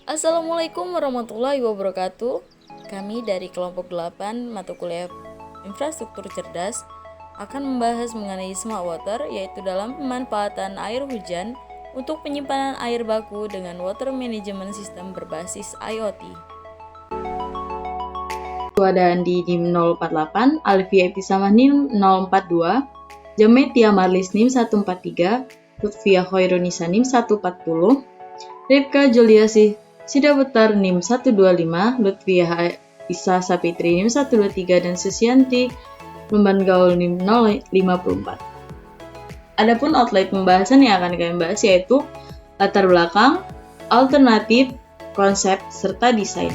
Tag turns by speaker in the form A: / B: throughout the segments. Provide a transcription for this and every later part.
A: Assalamualaikum warahmatullahi wabarakatuh. Kami dari kelompok 8 mata kuliah Infrastruktur Cerdas akan membahas mengenai smart water, yaitu dalam pemanfaatan air hujan untuk penyimpanan air baku dengan water management system berbasis IoT.
B: Dan di NIM 048, Alfia Episama NIM 042, Jametia Marlis NIM 143, Lutfia Hoirunisa NIM 140, Ripka Juliasi Sidabetar NIM 125, Lutfia Isa Sapitri NIM 123, dan Susianti Lumban Gaul NIM 054. Adapun outline pembahasan yang akan kami bahas yaitu latar belakang, alternatif, konsep, serta desain.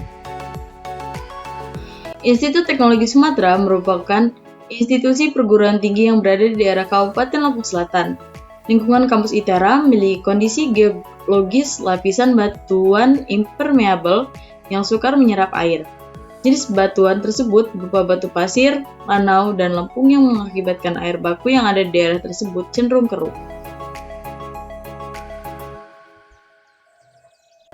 B: Institut Teknologi Sumatera merupakan institusi perguruan tinggi yang berada di daerah Kabupaten Lampung Selatan. Lingkungan kampus ITERA memiliki kondisi geologis lapisan batuan impermeable yang sukar menyerap air. Jenis batuan tersebut berupa batu pasir, lanau, dan lempung yang mengakibatkan air baku yang ada di daerah tersebut cenderung keruh.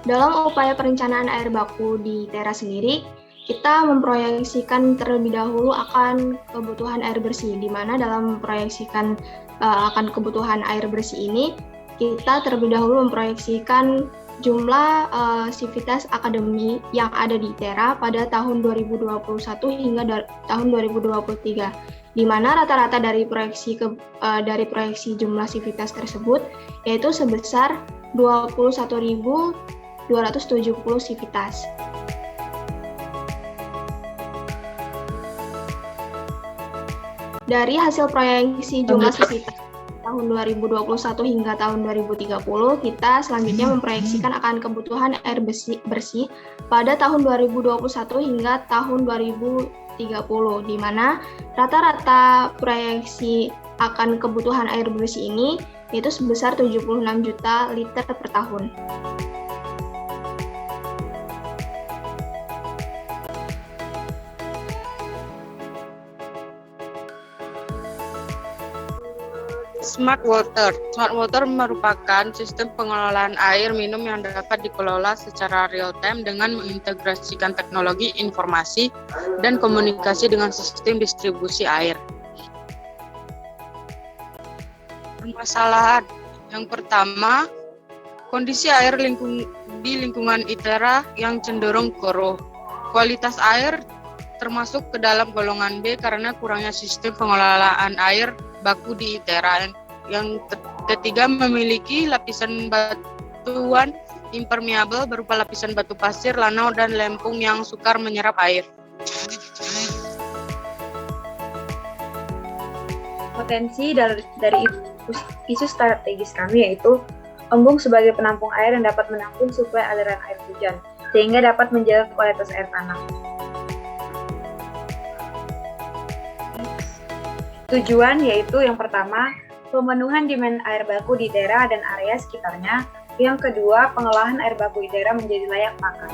C: Dalam upaya perencanaan air baku di ITERA sendiri, kita memproyeksikan terlebih dahulu akan kebutuhan air bersih, di mana dalam memproyeksikan akan kebutuhan air bersih ini, kita terlebih dahulu memproyeksikan jumlah sivitas akademi yang ada di ITERA pada tahun 2021 hingga tahun 2023, di mana rata-rata dari proyeksi jumlah sivitas tersebut yaitu sebesar 21.270 sivitas. Dari hasil proyeksi jumlah sivitas tahun 2021 hingga tahun 2030, kita selanjutnya memproyeksikan akan kebutuhan air bersih pada tahun 2021 hingga tahun 2030, di mana rata-rata proyeksi akan kebutuhan air bersih ini yaitu sebesar 76 juta liter per tahun.
D: Smart water merupakan sistem pengelolaan air minum yang dapat dikelola secara real-time dengan mengintegrasikan teknologi informasi dan komunikasi dengan sistem distribusi air. Permasalahan yang pertama, kondisi air di lingkungan ITERA yang cenderung keruh. Kualitas air termasuk ke dalam golongan B karena kurangnya sistem pengelolaan air baku di ITERA. Yang ketiga, memiliki lapisan batuan impermeable berupa lapisan batu pasir, lanau, dan lempung yang sukar menyerap air.
E: Potensi dari isu strategis kami yaitu embung sebagai penampung air yang dapat menampung suplai aliran air hujan, sehingga dapat menjaga kualitas air tanah. Tujuan yaitu yang pertama, pemenuhan demand air baku di daerah dan area sekitarnya. Yang kedua, pengolahan air baku di daerah menjadi layak pakai.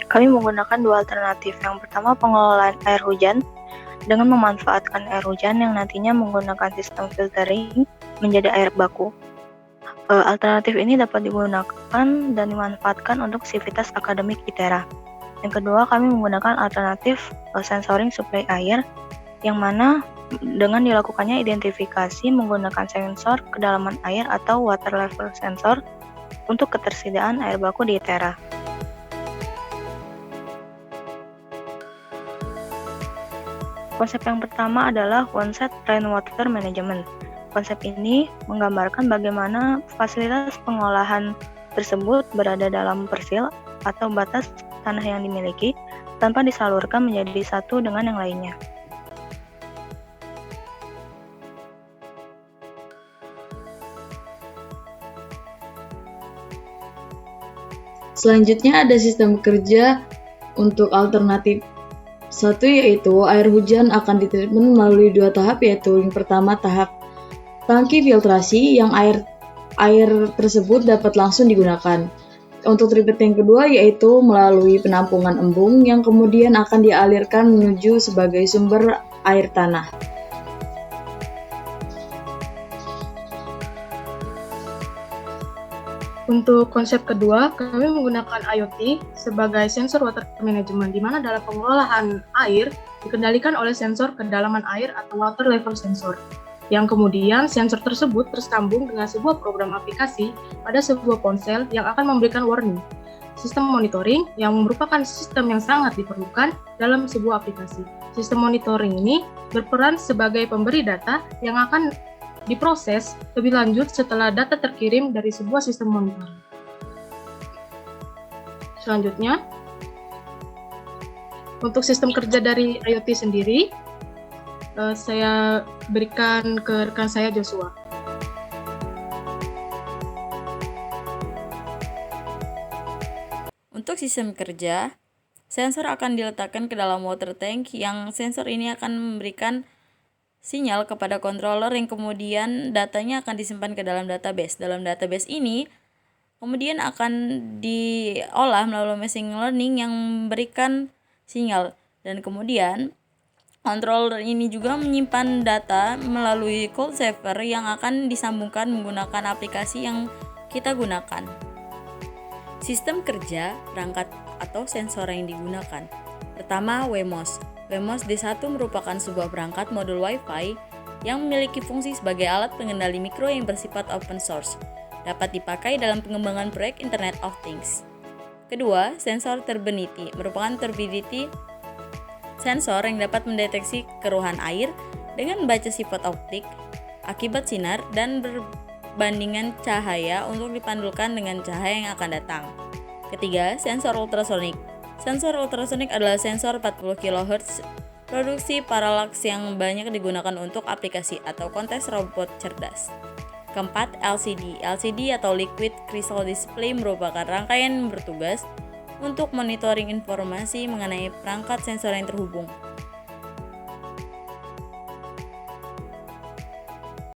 F: Kami menggunakan dua alternatif. Yang pertama, pengelolaan air hujan dengan memanfaatkan air hujan yang nantinya menggunakan sistem filtering menjadi air baku. Alternatif ini dapat digunakan dan dimanfaatkan untuk sivitas akademik ITERA. Yang kedua, kami menggunakan alternatif sensoring suplai air, yang mana dengan dilakukannya identifikasi menggunakan sensor kedalaman air atau water level sensor untuk ketersediaan air baku di ITERA. Konsep yang pertama adalah konsep rainwater management. Konsep ini menggambarkan bagaimana fasilitas pengolahan tersebut berada dalam persil atau batas tanah yang dimiliki tanpa disalurkan menjadi satu dengan yang lainnya.
B: Selanjutnya ada sistem kerja untuk alternatif. Satu yaitu air hujan akan ditreatment melalui dua tahap, yaitu yang pertama tahap tangki filtrasi yang air tersebut dapat langsung digunakan. Untuk treatment yang kedua yaitu melalui penampungan embung yang kemudian akan dialirkan menuju sebagai sumber air tanah.
G: Untuk konsep kedua, kami menggunakan IoT sebagai sensor water management, di mana dalam pengelolaan air dikendalikan oleh sensor kedalaman air atau water level sensor. Yang kemudian sensor tersebut tersambung dengan sebuah program aplikasi pada sebuah ponsel yang akan memberikan warning. Sistem monitoring yang merupakan sistem yang sangat diperlukan dalam sebuah aplikasi. Sistem monitoring ini berperan sebagai pemberi data yang akan diproses lebih lanjut setelah data terkirim dari sebuah sistem monitoring. Selanjutnya, untuk sistem kerja dari IoT sendiri, saya berikan ke rekan saya Joshua.
A: Untuk sistem kerja, sensor akan diletakkan ke dalam water tank yang sensor ini akan memberikan sinyal kepada controller yang kemudian datanya akan disimpan ke dalam database. Dalam database ini kemudian akan diolah melalui machine learning yang memberikan sinyal, dan kemudian controller ini juga menyimpan data melalui call saver yang akan disambungkan menggunakan aplikasi yang kita gunakan. Sistem kerja, perangkat atau sensor yang digunakan. Pertama, Wemos. Wemos D1 merupakan sebuah perangkat modul Wi-Fi yang memiliki fungsi sebagai alat pengendali mikro yang bersifat open source. Dapat dipakai dalam pengembangan proyek Internet of Things. Kedua, sensor turbidity merupakan turbidity sensor yang dapat mendeteksi keruhan air dengan membaca sifat optik akibat sinar dan perbandingan cahaya untuk dipandulkan dengan cahaya yang akan datang. Ketiga, sensor ultrasonik. Sensor ultrasonik adalah sensor 40 kHz produksi parallax yang banyak digunakan untuk aplikasi atau konteks robot cerdas. Keempat, LCD. LCD atau Liquid Crystal Display merupakan rangkaian yang bertugas untuk monitoring informasi mengenai perangkat sensor yang terhubung.